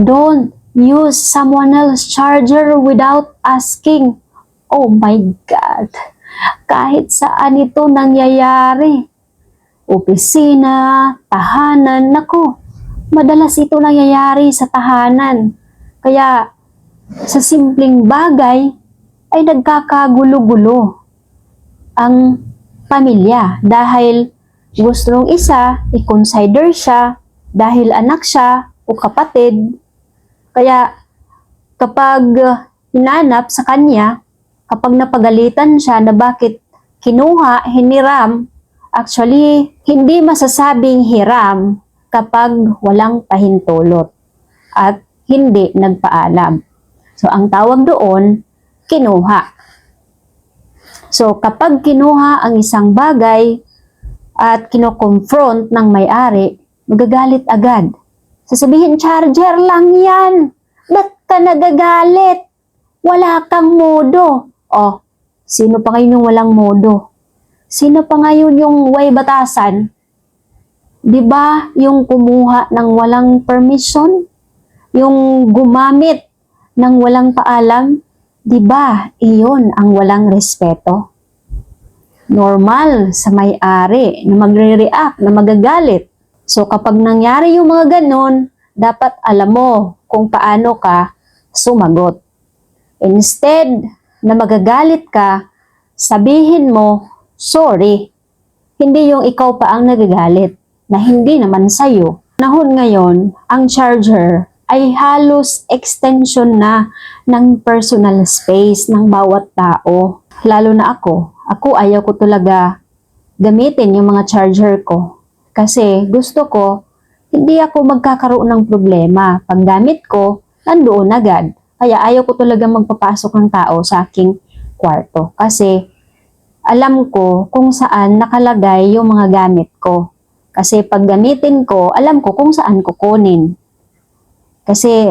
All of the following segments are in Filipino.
Don't use someone else's charger without asking. Oh my God! Kahit saan ito nangyayari. Opisina, tahanan, naku. Madalas ito nangyayari sa tahanan. Kaya sa simpleng bagay ay nagkakagulo-gulo ang pamilya dahil gusto ng isa, i-consider siya dahil anak siya o kapatid. Kaya kapag hinanap sa kanya, kapag napagalitan siya na bakit kinuha, hiniram, actually, hindi masasabing hiram kapag walang pahintulot at hindi nagpaalam. So, ang tawag doon, kinuha. So, kapag kinuha ang isang bagay at kino-confront ng may-ari, magagalit agad. Sasabihin, charger lang yan. Ba't ka nagagalit? Wala kang modo. Oh, sino pa ngayon yung walang modo? Sino pa ngayon yung way batasan? Diba yung kumuha ng walang permission? Yung gumamit ng walang paalam? Diba iyon ang walang respeto? Normal sa may-ari na magre-react, na magagalit. So kapag nangyari yung mga ganon, dapat alam mo kung paano ka sumagot. Instead na magagalit ka, sabihin mo, sorry. Hindi yung ikaw pa ang nagagalit, na hindi naman sa'yo. Nahon ngayon, ang charger ay halos extension na ng personal space ng bawat tao. Lalo na ako. Ako ayaw ko talaga gamitin yung mga charger ko. Kasi gusto ko, hindi ako magkakaroon ng problema. Pag gamit ko, nandoon agad. Kaya ayaw ko talaga magpapasok ng tao sa aking kwarto. Kasi alam ko kung saan nakalagay yung mga gamit ko. Kasi pag gamitin ko, alam ko kung saan kukunin. Kasi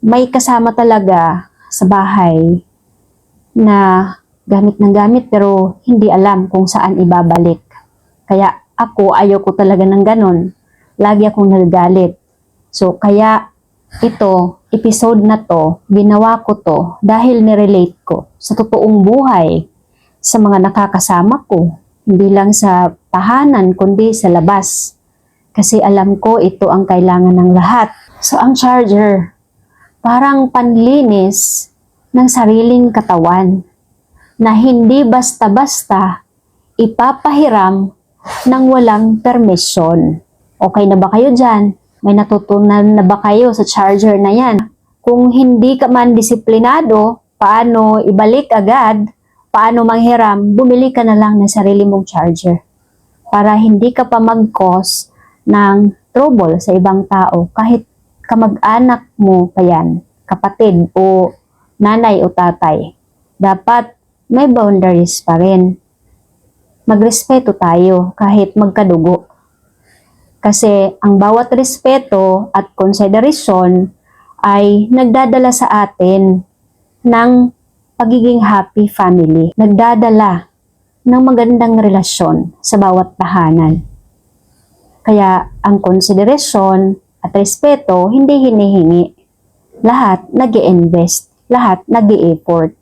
may kasama talaga sa bahay na gamit ng gamit pero hindi alam kung saan ibabalik. Kaya ako ayaw ko talaga ng ganon. Lagi akong nagagalit. So kaya ito, episode na to, ginawa ko to dahil nirelate ko sa totoong buhay, sa mga nakakasama ko, hindi lang sa tahanan kundi sa labas. Kasi alam ko ito ang kailangan ng lahat. So ang charger, parang panlinis ng sariling katawan na hindi basta-basta ipapahiram ng walang permisyon. Okay na ba kayo dyan? May natutunan na ba kayo sa charger na yan? Kung hindi ka man disiplinado, paano ibalik agad, paano manghiram, bumili ka na lang ng sarili mong charger. Para hindi ka pa mag-cause ng trouble sa ibang tao. Kahit kamag-anak mo pa yan, kapatid o nanay o tatay. Dapat may boundaries pa rin. Magrespeto tayo kahit magkadugo. Kasi ang bawat respeto at konsiderasyon ay nagdadala sa atin ng pagiging happy family. Nagdadala ng magandang relasyon sa bawat tahanan. Kaya ang konsiderasyon at respeto hindi hinihingi. Lahat nag-i-invest, lahat nag-i-effort.